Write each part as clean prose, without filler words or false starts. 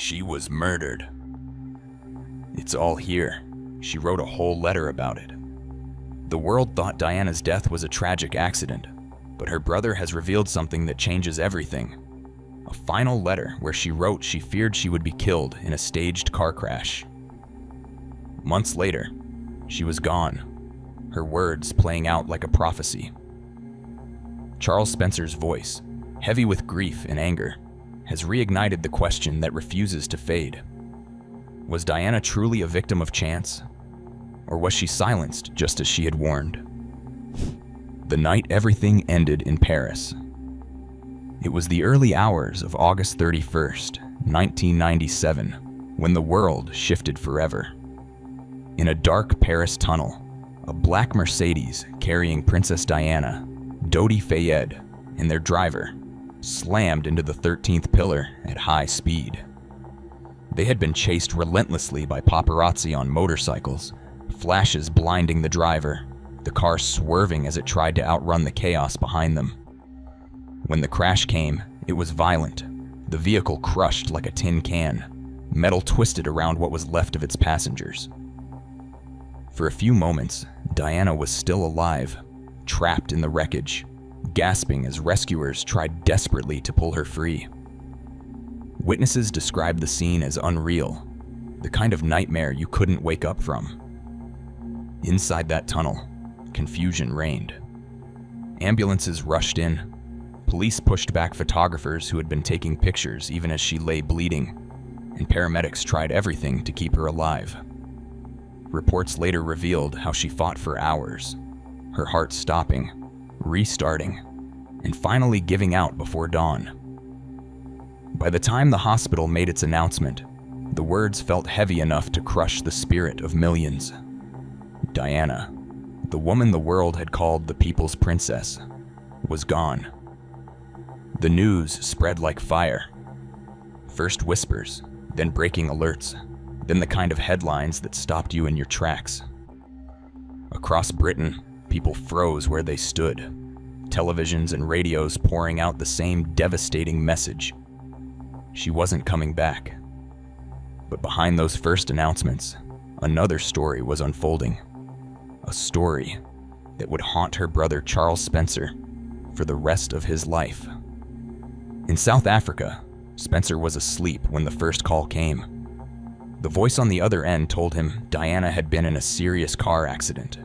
She was murdered. It's all here. She wrote a whole letter about it. The world thought Diana's death was a tragic accident, but her brother has revealed something that changes everything. A final letter where she wrote she feared she would be killed in a staged car crash. Months later, she was gone, her words playing out like a prophecy. Charles Spencer's voice, heavy with grief and anger, has reignited the question that refuses to fade. Was Diana truly a victim of chance? Or was she silenced just as she had warned? The night everything ended in Paris. It was the early hours of August 31st, 1997, when the world shifted forever. In a dark Paris tunnel, a black Mercedes carrying Princess Diana, Dodi Fayed, and their driver slammed into the 13th pillar at high speed. They had been chased relentlessly by paparazzi on motorcycles, flashes blinding the driver, the car swerving as it tried to outrun the chaos behind them. When the crash came, it was violent. The vehicle crushed like a tin can, metal twisted around what was left of its passengers. For a few moments, Diana was still alive, trapped in the wreckage, gasping as rescuers tried desperately to pull her free. Witnesses described the scene as unreal, the kind of nightmare you couldn't wake up from. Inside that tunnel, confusion reigned. Ambulances rushed in. Police pushed back photographers who had been taking pictures even as she lay bleeding, and paramedics tried everything to keep her alive. Reports later revealed how she fought for hours, her heart stopping, restarting, and finally giving out before dawn. By the time the hospital made its announcement, the words felt heavy enough to crush the spirit of millions. Diana, the woman the world had called the People's Princess, was gone. The news spread like fire. First whispers, then breaking alerts, then the kind of headlines that stopped you in your tracks. Across Britain, people froze where they stood, televisions and radios pouring out the same devastating message. She wasn't coming back. But behind those first announcements, another story was unfolding. A story that would haunt her brother Charles Spencer for the rest of his life. In South Africa, Spencer was asleep when the first call came. The voice on the other end told him Diana had been in a serious car accident.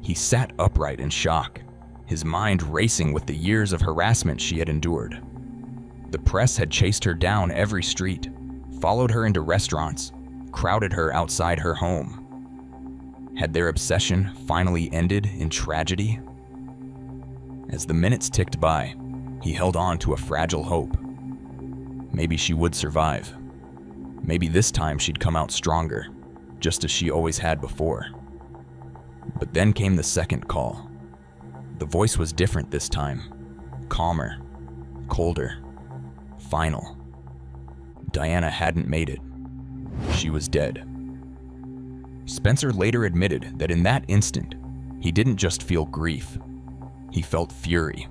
He sat upright in shock, his mind racing with the years of harassment she had endured. The press had chased her down every street, followed her into restaurants, crowded her outside her home. Had their obsession finally ended in tragedy? As the minutes ticked by, he held on to a fragile hope. Maybe she would survive. Maybe this time she'd come out stronger, just as she always had before. But then came the second call. The voice was different this time, calmer, colder, final. Diana hadn't made it. She was dead. Spencer later admitted that in that instant, he didn't just feel grief, he felt fury.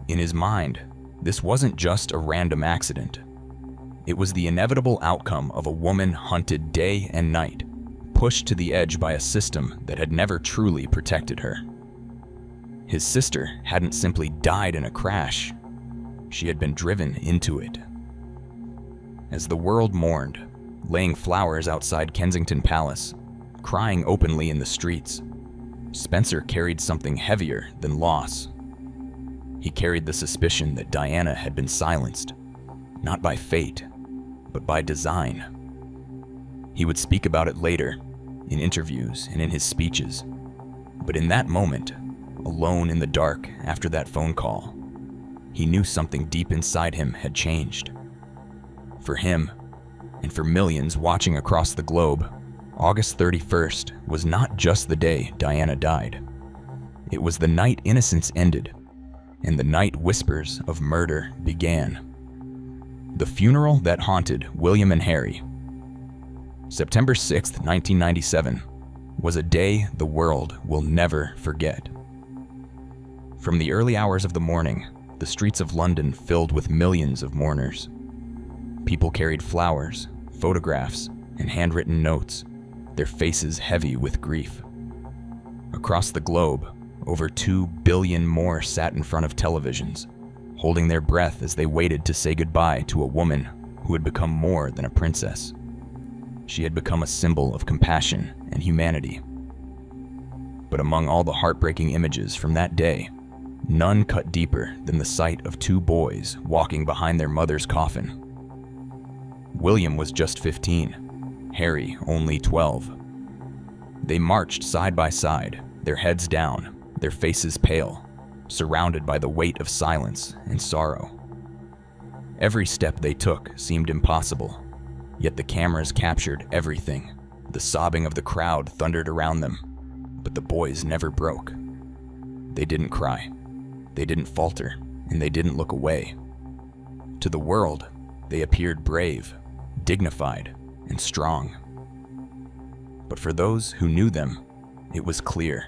In his mind, this wasn't just a random accident. It was the inevitable outcome of a woman hunted day and night, pushed to the edge by a system that had never truly protected her. His sister hadn't simply died in a crash. She had been driven into it. As the world mourned, laying flowers outside Kensington Palace, crying openly in the streets, Spencer carried something heavier than loss. He carried the suspicion that Diana had been silenced, not by fate, but by design. He would speak about it later, in interviews and in his speeches. But in that moment, alone in the dark after that phone call, he knew something deep inside him had changed. For him, and for millions watching across the globe, August 31st was not just the day Diana died. It was the night innocence ended, and the night whispers of murder began. The funeral that haunted William and Harry. September 6th, 1997, was a day the world will never forget. From the early hours of the morning, the streets of London filled with millions of mourners. People carried flowers, photographs, and handwritten notes, their faces heavy with grief. Across the globe, over 2 billion more sat in front of televisions, holding their breath as they waited to say goodbye to a woman who had become more than a princess. She had become a symbol of compassion and humanity. But among all the heartbreaking images from that day, none cut deeper than the sight of 2 boys walking behind their mother's coffin. William was just 15, Harry only 12. They marched side by side, their heads down, their faces pale, surrounded by the weight of silence and sorrow. Every step they took seemed impossible, yet the cameras captured everything. The sobbing of the crowd thundered around them, but the boys never broke. They didn't cry, they didn't falter, and they didn't look away. To the world, they appeared brave, dignified, and strong. But for those who knew them, it was clear.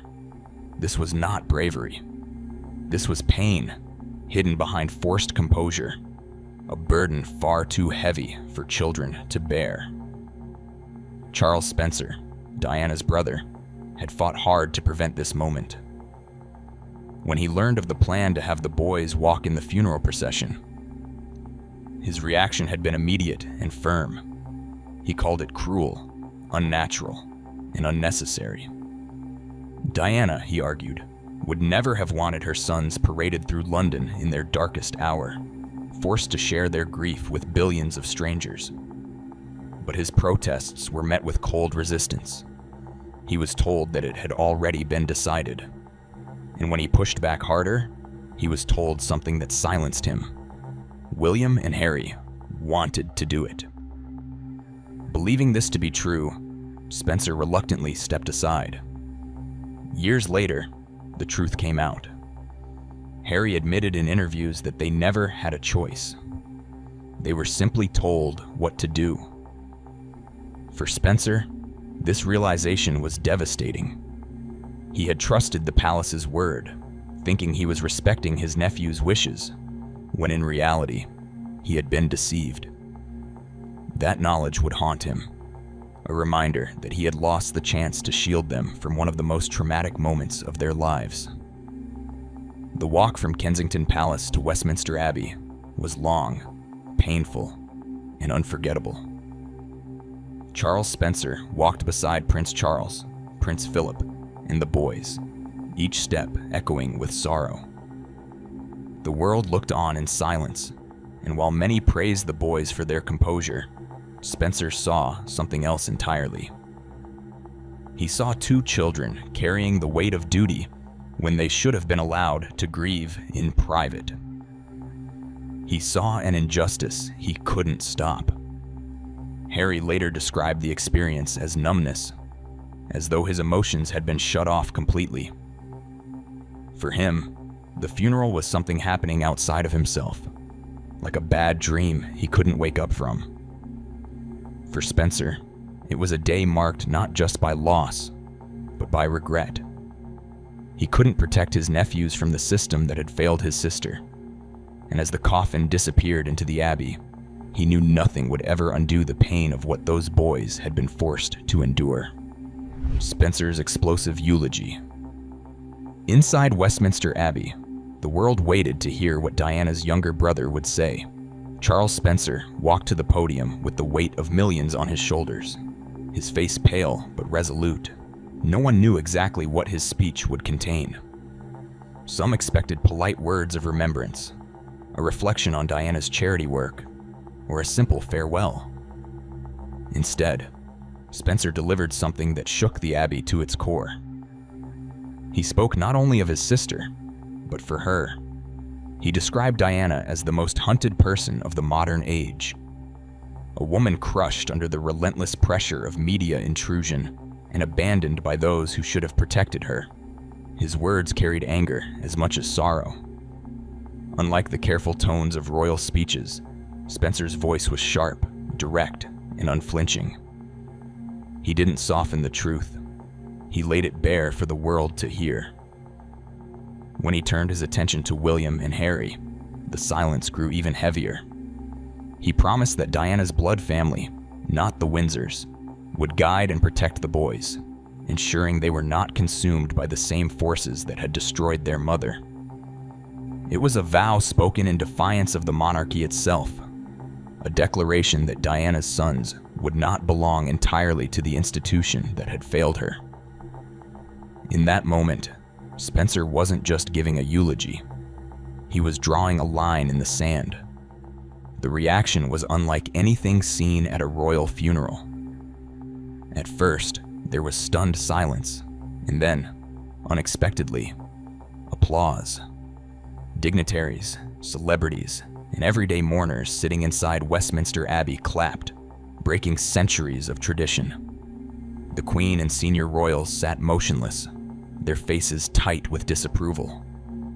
This was not bravery. This was pain, hidden behind forced composure, a burden far too heavy for children to bear. Charles Spencer, Diana's brother, had fought hard to prevent this moment. When he learned of the plan to have the boys walk in the funeral procession, his reaction had been immediate and firm. He called it cruel, unnatural, and unnecessary. Diana, he argued, would never have wanted her sons paraded through London in their darkest hour, forced to share their grief with billions of strangers. But his protests were met with cold resistance. He was told that it had already been decided. And when he pushed back harder, he was told something that silenced him. William and Harry wanted to do it. Believing this to be true, Spencer reluctantly stepped aside. Years later, the truth came out. Harry admitted in interviews that they never had a choice. They were simply told what to do. For Spencer, this realization was devastating. He had trusted the palace's word, thinking he was respecting his nephew's wishes, when in reality, he had been deceived. That knowledge would haunt him, a reminder that he had lost the chance to shield them from one of the most traumatic moments of their lives. The walk from Kensington Palace to Westminster Abbey was long, painful, and unforgettable. Charles Spencer walked beside Prince Charles, Prince Philip, and the boys, each step echoing with sorrow. The world looked on in silence, and while many praised the boys for their composure, Spencer saw something else entirely. He saw 2 children carrying the weight of duty when they should have been allowed to grieve in private. He saw an injustice he couldn't stop. Harry later described the experience as numbness, as though his emotions had been shut off completely. For him, the funeral was something happening outside of himself, like a bad dream he couldn't wake up from. For Spencer, it was a day marked not just by loss, but by regret. He couldn't protect his nephews from the system that had failed his sister, and as the coffin disappeared into the abbey, he knew nothing would ever undo the pain of what those boys had been forced to endure. Spencer's explosive eulogy. Inside Westminster Abbey, the world waited to hear what Diana's younger brother would say. Charles Spencer walked to the podium with the weight of millions on his shoulders, his face pale but resolute. No one knew exactly what his speech would contain. Some expected polite words of remembrance, a reflection on Diana's charity work, or a simple farewell. Instead, Spencer delivered something that shook the Abbey to its core. He spoke not only of his sister, but for her. He described Diana as the most hunted person of the modern age, a woman crushed under the relentless pressure of media intrusion and abandoned by those who should have protected her. His words carried anger as much as sorrow. Unlike the careful tones of royal speeches, Spencer's voice was sharp, direct, and unflinching. He didn't soften the truth. He laid it bare for the world to hear. When he turned his attention to William and Harry, the silence grew even heavier. He promised that Diana's blood family, not the Windsors, would guide and protect the boys, ensuring they were not consumed by the same forces that had destroyed their mother. It was a vow spoken in defiance of the monarchy itself, a declaration that Diana's sons would not belong entirely to the institution that had failed her. In that moment, Spencer wasn't just giving a eulogy. He was drawing a line in the sand. The reaction was unlike anything seen at a royal funeral. At first, there was stunned silence, and then, unexpectedly, applause. Dignitaries, celebrities, and everyday mourners sitting inside Westminster Abbey clapped, breaking centuries of tradition. The Queen and senior royals sat motionless, their faces tight with disapproval,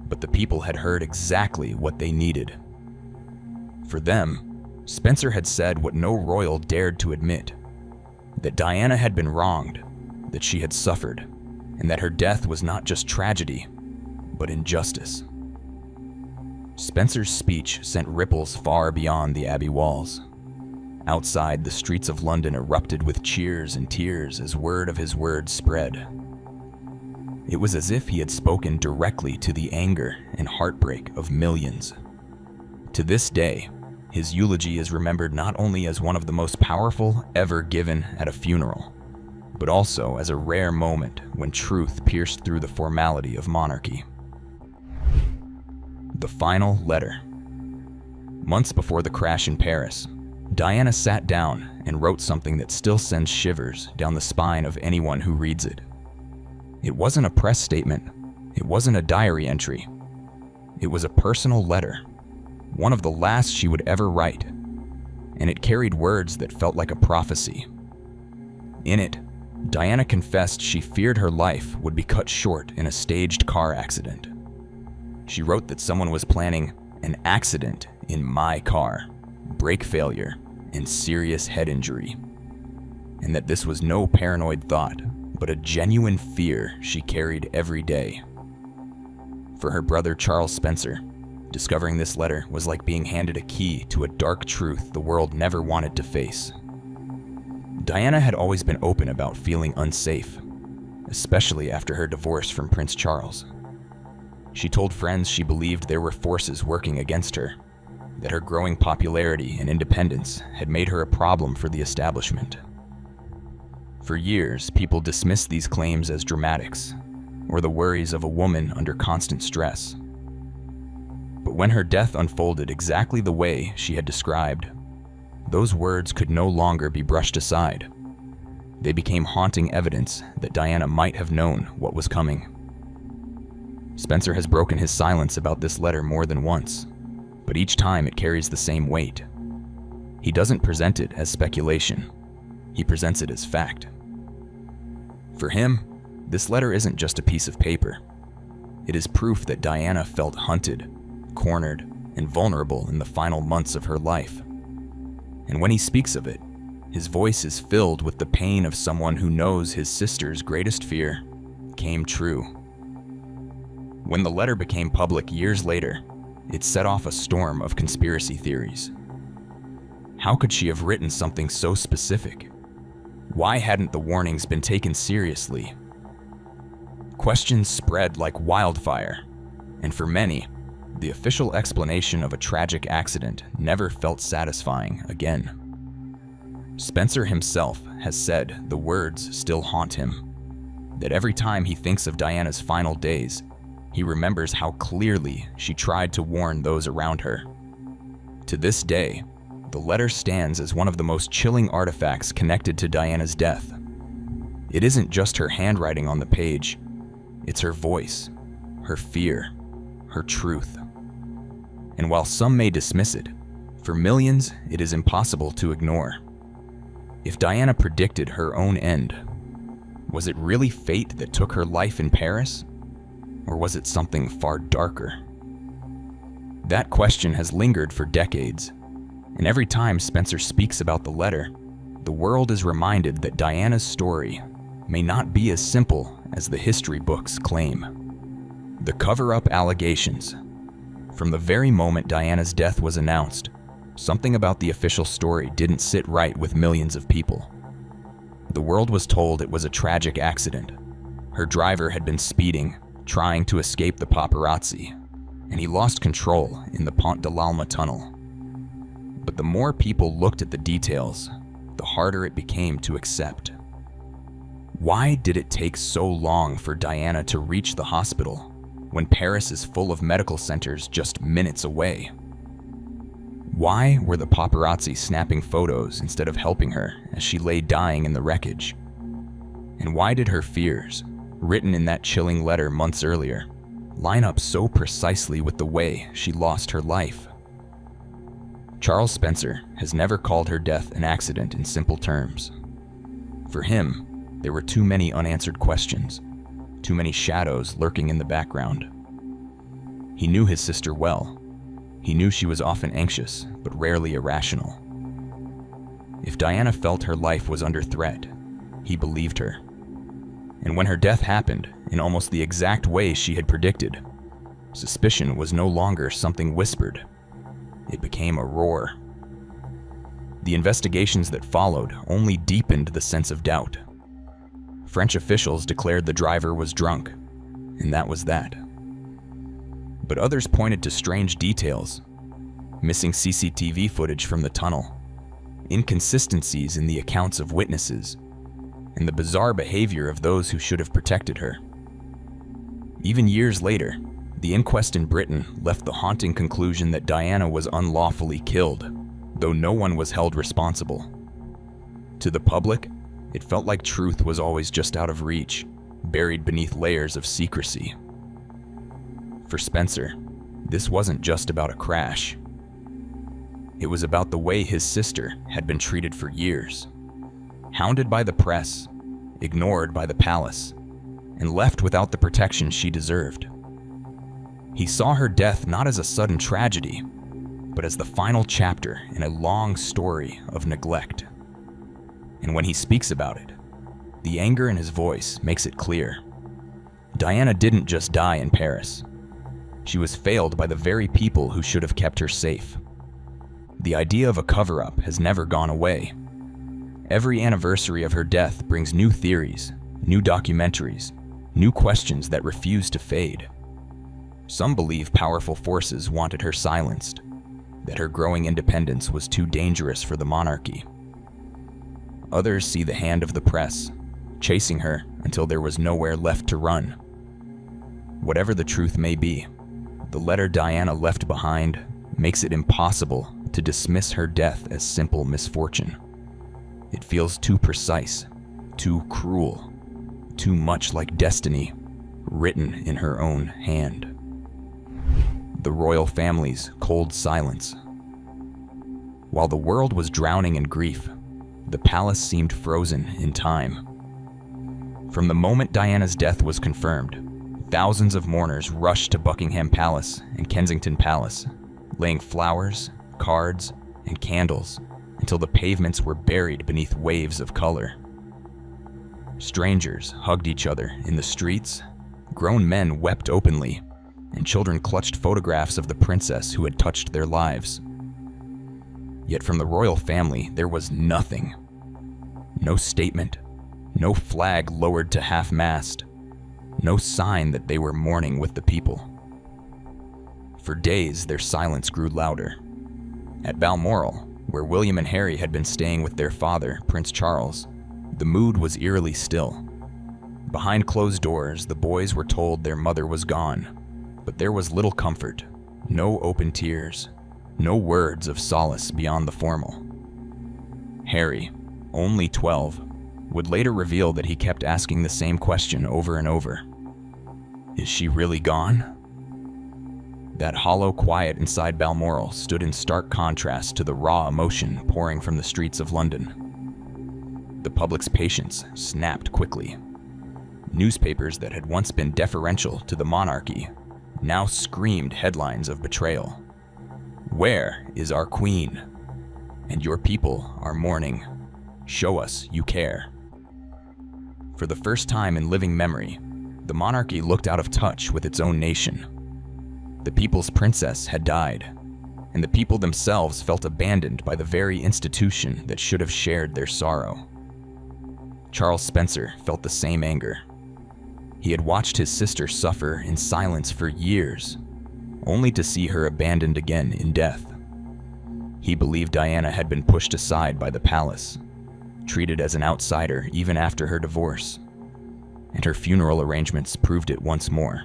but the people had heard exactly what they needed. For them, Spencer had said what no royal dared to admit, that Diana had been wronged, that she had suffered, and that her death was not just tragedy, but injustice. Spencer's speech sent ripples far beyond the Abbey walls. Outside, the streets of London erupted with cheers and tears as word of his words spread. It was as if he had spoken directly to the anger and heartbreak of millions. To this day, his eulogy is remembered not only as one of the most powerful ever given at a funeral, but also as a rare moment when truth pierced through the formality of monarchy. The final letter. Months before the crash in Paris, Diana sat down and wrote something that still sends shivers down the spine of anyone who reads it. It wasn't a press statement. It wasn't a diary entry. It was a personal letter, one of the last she would ever write, and it carried words that felt like a prophecy. In it, Diana confessed she feared her life would be cut short in a staged car accident. She wrote that someone was planning an accident in my car, brake failure, and serious head injury, and that this was no paranoid thought, but a genuine fear she carried every day. For her brother Charles Spencer, discovering this letter was like being handed a key to a dark truth the world never wanted to face. Diana had always been open about feeling unsafe, especially after her divorce from Prince Charles. She told friends she believed there were forces working against her, that her growing popularity and independence had made her a problem for the establishment. For years, people dismissed these claims as dramatics, or the worries of a woman under constant stress. But when her death unfolded exactly the way she had described, those words could no longer be brushed aside. They became haunting evidence that Diana might have known what was coming. Spencer has broken his silence about this letter more than once, but each time it carries the same weight. He doesn't present it as speculation. He presents it as fact. For him, this letter isn't just a piece of paper. It is proof that Diana felt hunted, cornered, and vulnerable in the final months of her life. And when he speaks of it, his voice is filled with the pain of someone who knows his sister's greatest fear came true. When the letter became public years later, it set off a storm of conspiracy theories. How could she have written something so specific? Why hadn't the warnings been taken seriously? Questions spread like wildfire, and for many, the official explanation of a tragic accident never felt satisfying again. Spencer himself has said the words still haunt him, that every time he thinks of Diana's final days, he remembers how clearly she tried to warn those around her. To this day, the letter stands as one of the most chilling artifacts connected to Diana's death. It isn't just her handwriting on the page, it's her voice, her fear, her truth. And while some may dismiss it, for millions it is impossible to ignore. If Diana predicted her own end, was it really fate that took her life in Paris? Or was it something far darker? That question has lingered for decades, and every time Spencer speaks about the letter, the world is reminded that Diana's story may not be as simple as the history books claim. The cover-up allegations. From the very moment Diana's death was announced, something about the official story didn't sit right with millions of people. The world was told it was a tragic accident. Her driver had been speeding, trying to escape the paparazzi, and he lost control in the Pont de l'Alma tunnel. But the more people looked at the details, the harder it became to accept. Why did it take so long for Diana to reach the hospital when Paris is full of medical centers just minutes away? Why were the paparazzi snapping photos instead of helping her as she lay dying in the wreckage? And why did her fears, written in that chilling letter months earlier, line up so precisely with the way she lost her life? Charles Spencer has never called her death an accident in simple terms. For him, there were too many unanswered questions, too many shadows lurking in the background. He knew his sister well. He knew she was often anxious, but rarely irrational. If Diana felt her life was under threat, he believed her. And when her death happened, in almost the exact way she had predicted, suspicion was no longer something whispered. It became a roar. The investigations that followed only deepened the sense of doubt. French officials declared the driver was drunk, and that was that. But others pointed to strange details: missing CCTV footage from the tunnel, inconsistencies in the accounts of witnesses, and the bizarre behavior of those who should have protected her. Even years later, the inquest in Britain left the haunting conclusion that Diana was unlawfully killed, though no one was held responsible. To the public, it felt like truth was always just out of reach, buried beneath layers of secrecy. For Spencer, this wasn't just about a crash. It was about the way his sister had been treated for years. Hounded by the press, ignored by the palace, and left without the protection she deserved. He saw her death not as a sudden tragedy, but as the final chapter in a long story of neglect. And when he speaks about it, the anger in his voice makes it clear. Diana didn't just die in Paris. She was failed by the very people who should have kept her safe. The idea of a cover-up has never gone away. Every anniversary of her death brings new theories, new documentaries, new questions that refuse to fade. Some believe powerful forces wanted her silenced, that her growing independence was too dangerous for the monarchy. Others see the hand of the press, chasing her until there was nowhere left to run. Whatever the truth may be, the letter Diana left behind makes it impossible to dismiss her death as simple misfortune. It feels too precise, too cruel, too much like destiny written in her own hand. The royal family's cold silence. While the world was drowning in grief, the palace seemed frozen in time. From the moment Diana's death was confirmed, thousands of mourners rushed to Buckingham Palace and Kensington Palace, laying flowers, cards, and candles until the pavements were buried beneath waves of color. Strangers hugged each other in the streets, grown men wept openly, and children clutched photographs of the princess who had touched their lives. Yet from the royal family, there was nothing. No statement, no flag lowered to half-mast, no sign that they were mourning with the people. For days, their silence grew louder. At Balmoral, where William and Harry had been staying with their father, Prince Charles, the mood was eerily still. Behind closed doors, the boys were told their mother was gone, but there was little comfort, no open tears, no words of solace beyond the formal. Harry, only 12, would later reveal that he kept asking the same question over and over. Is she really gone? That hollow quiet inside Balmoral stood in stark contrast to the raw emotion pouring from the streets of London. The public's patience snapped quickly. Newspapers that had once been deferential to the monarchy now screamed headlines of betrayal. Where is our queen? And your people are mourning. Show us you care. For the first time in living memory, the monarchy looked out of touch with its own nation. The people's princess had died, and the people themselves felt abandoned by the very institution that should have shared their sorrow. Charles Spencer felt the same anger. He had watched his sister suffer in silence for years, only to see her abandoned again in death. He believed Diana had been pushed aside by the palace, treated as an outsider even after her divorce, and her funeral arrangements proved it once more.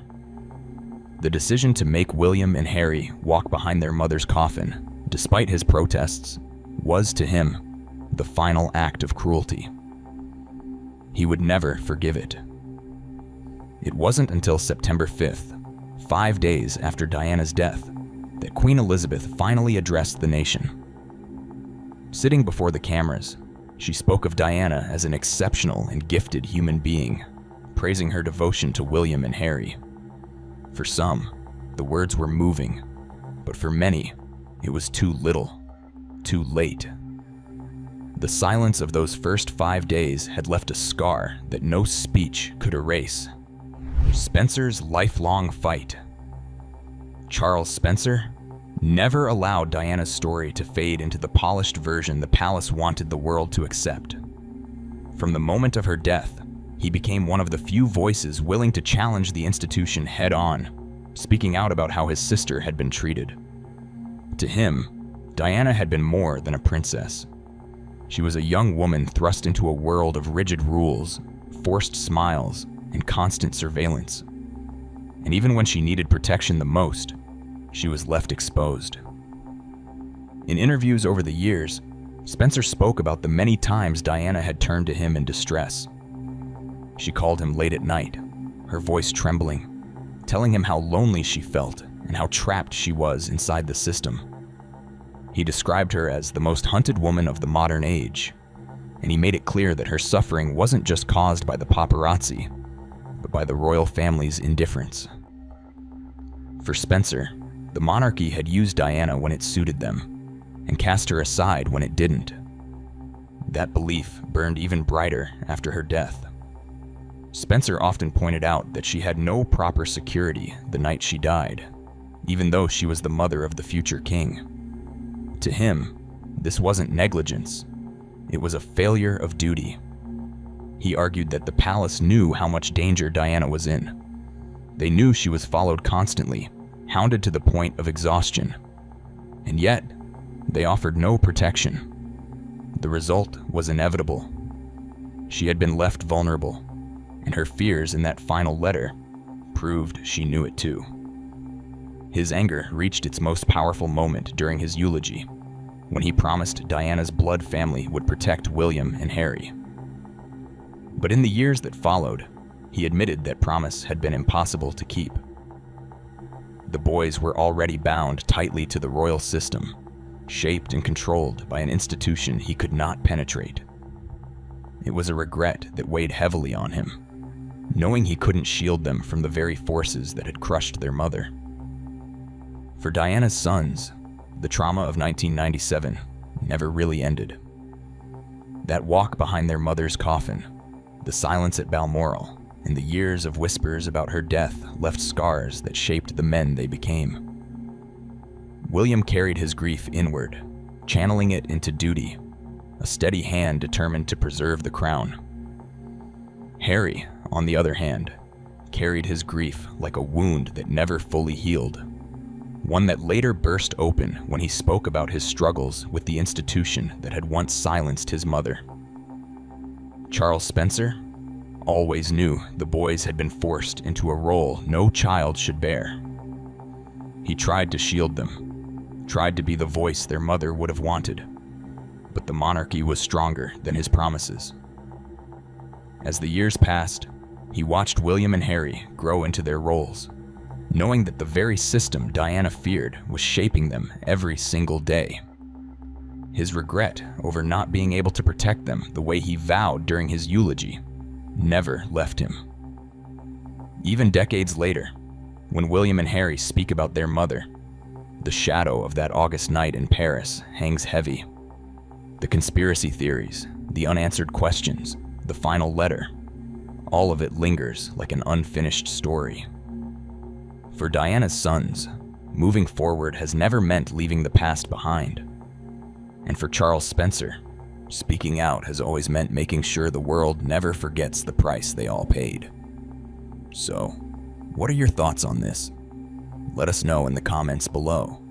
The decision to make William and Harry walk behind their mother's coffin, despite his protests, was to him the final act of cruelty. He would never forgive it. It wasn't until September 5th, 5 days after Diana's death, that Queen Elizabeth finally addressed the nation. Sitting before the cameras, she spoke of Diana as an exceptional and gifted human being, praising her devotion to William and Harry. For some, the words were moving, but for many, it was too little, too late. The silence of those first 5 days had left a scar that no speech could erase. Spencer's lifelong fight. Charles Spencer never allowed Diana's story to fade into the polished version the palace wanted the world to accept. From the moment of her death, he became one of the few voices willing to challenge the institution head-on, speaking out about how his sister had been treated. To him, Diana had been more than a princess. She was a young woman thrust into a world of rigid rules, forced smiles, and constant surveillance. And even when she needed protection the most, she was left exposed. In interviews over the years, Spencer spoke about the many times Diana had turned to him in distress. She called him late at night, her voice trembling, telling him how lonely she felt and how trapped she was inside the system. He described her as the most hunted woman of the modern age, and he made it clear that her suffering wasn't just caused by the paparazzi, but by the royal family's indifference. For Spencer, the monarchy had used Diana when it suited them, and cast her aside when it didn't. That belief burned even brighter after her death. Spencer often pointed out that she had no proper security the night she died, even though she was the mother of the future king. To him, this wasn't negligence, it was a failure of duty. He argued that the palace knew how much danger Diana was in. They knew she was followed constantly, hounded to the point of exhaustion. And yet, they offered no protection. The result was inevitable. She had been left vulnerable, and her fears in that final letter proved she knew it too. His anger reached its most powerful moment during his eulogy, when he promised Diana's blood family would protect William and Harry. But in the years that followed, he admitted that promise had been impossible to keep. The boys were already bound tightly to the royal system, shaped and controlled by an institution he could not penetrate. It was a regret that weighed heavily on him, knowing he couldn't shield them from the very forces that had crushed their mother. For Diana's sons, the trauma of 1997 never really ended. That walk behind their mother's coffin, the silence at Balmoral, and the years of whispers about her death left scars that shaped the men they became. William carried his grief inward, channeling it into duty, a steady hand determined to preserve the crown. Harry, on the other hand, carried his grief like a wound that never fully healed, one that later burst open when he spoke about his struggles with the institution that had once silenced his mother. Charles Spencer always knew the boys had been forced into a role no child should bear. He tried to shield them, tried to be the voice their mother would have wanted, but the monarchy was stronger than his promises. As the years passed, he watched William and Harry grow into their roles, knowing that the very system Diana feared was shaping them every single day. His regret over not being able to protect them the way he vowed during his eulogy never left him. Even decades later, when William and Harry speak about their mother, the shadow of that August night in Paris hangs heavy. The conspiracy theories, the unanswered questions, the final letter, all of it lingers like an unfinished story. For Diana's sons, moving forward has never meant leaving the past behind. And for Charles Spencer, speaking out has always meant making sure the world never forgets the price they all paid. So, what are your thoughts on this? Let us know in the comments below.